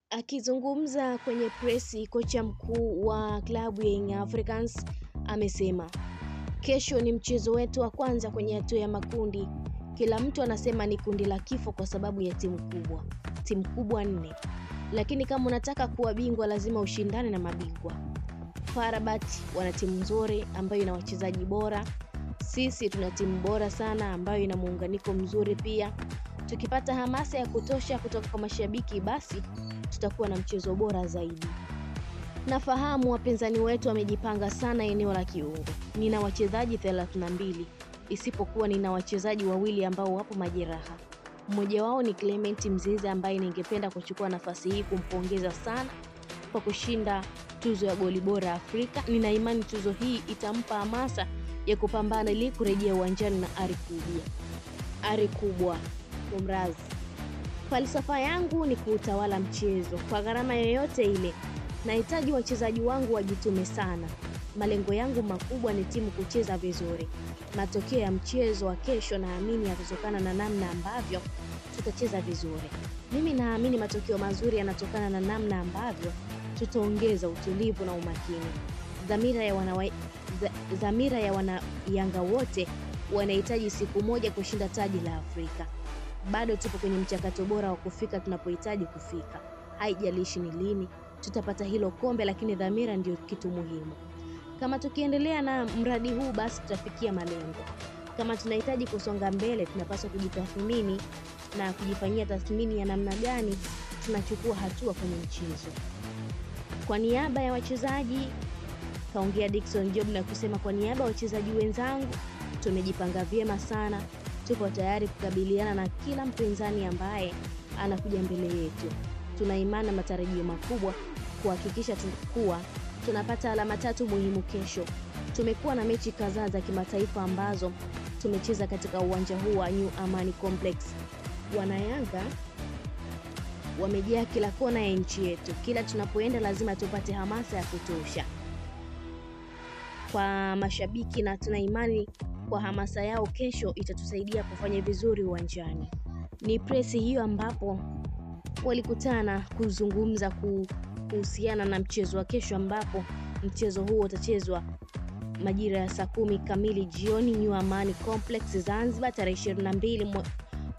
Akizungumza kwenye presi, kocha mkuu wa klabu ya Young Africans amesema, "Kesho ni mchezo wetu wa kwanza kwenye hatua ya makundi. Kila mtu anasema ni kundi la kifo kwa sababu ya timu kubwa 4. Lakini kama unataka kuwa bingwa lazima ushindane na mabingwa. FAR wana timu nzuri ambayo ina wachezaji bora. Sisi tuna timu bora sana ambayo ina muunganiko mzuri pia. Tukipata hamasa ya kutosha kutoka kwa mashabiki basi tutakuwa na mchezo bora zaidi. Nafahamu wapinzani wetu wamejipanga sana eneo la kiungo. Nina wachezaji 32 isipokuwa nina wachezaji wawili ambao wapo majeraha. Mmoja wao ni Clement Mzize ambaye ningependa kuchukua nafasi hii kumpongeza sana kwa kushinda tuzo ya goli bora Afrika. Nina imani tuzo hii itampa hamasa ya kupambana ili kurejea uwanjani na ari kubwa. Kumrazi. Falsafa yangu ni kuutawala mchezo kwa gharama yoyote ile. Nahitaji wachezaji wangu wajitume sana. Malengo yangu makubwa ni timu kucheza vizuri. Matokeo ya mchezo wa kesho naamini yatatokana na namna ambavyo tutacheza vizuri. Mimi naamini matokeo mazuri yanatokana na namna ambavyo tutaongeza utulivu na umakini. Dhamira ya wana Yanga wote wanahitaji siku moja kushinda taji la Afrika. Bado tupo kwenye mchakato bora wa kufika tunapohitaji kufika. Haijalishi ni lini tutapata hilo kombe, lakini dhamira ndio kitu muhimu. Kama tukiendelea na mradi huu basi tutafikia malengo. Kama tunahitaji kusonga mbele tunapaswa kujitathmini na kujifanyia tathmini ya namna gani tunachukua hatua kwenye mchezo. Kwa niaba ya wachezaji kaongea Dickson Job na kusema, kwa niaba ya wachezaji wenzangu tumejipanga vyema sana. Tuko tayari kukabiliana na kila mpinzani ambaye anakuja mbele yetu. Tuna imani na matarajio makubwa kuhakikisha tunapata alama 3 muhimu kesho. Tumekuwa na mechi kadhaa za kimataifa ambazo tumecheza katika uwanja huu wa New Amani Complex. Wanayanga wamejaa kila kona ya nchi yetu. Kila tunapoenda lazima tupate hamasa ya kutosha kwa mashabiki, na tuna imani kwa hamasa yao kesho itatusaidia kufanya vizuri uwanjani. Ni presi hiyo ambapo walikutana kuzungumza kuhusiana na mchezo wa kesho, ambapo mchezo huo utachezwa majira ya saa 10 kamili jioni New Amani Complex Zanzibar, tarehe 22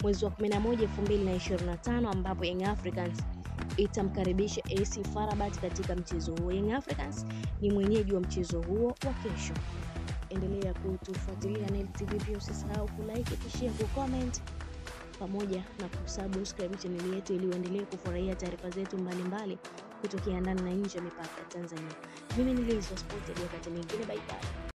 mwezi wa 11 2025, ambapo Young Africans itamkaribisha AC FAR katika mchezo huo. Young Africans ni mwenyeji wa mchezo huo wa kesho. Endelea kutufuatilia na LTV, pia usisahau kulike, kushare, kucomment pamoja na kusubscribe channel yetu ili uendelee kufurahia taarifa zetu mbalimbali kutokea ndani na nje ya mipaka ya Tanzania. Mimi ni Lizo Sport, hadi wakati mwingine, bye bye.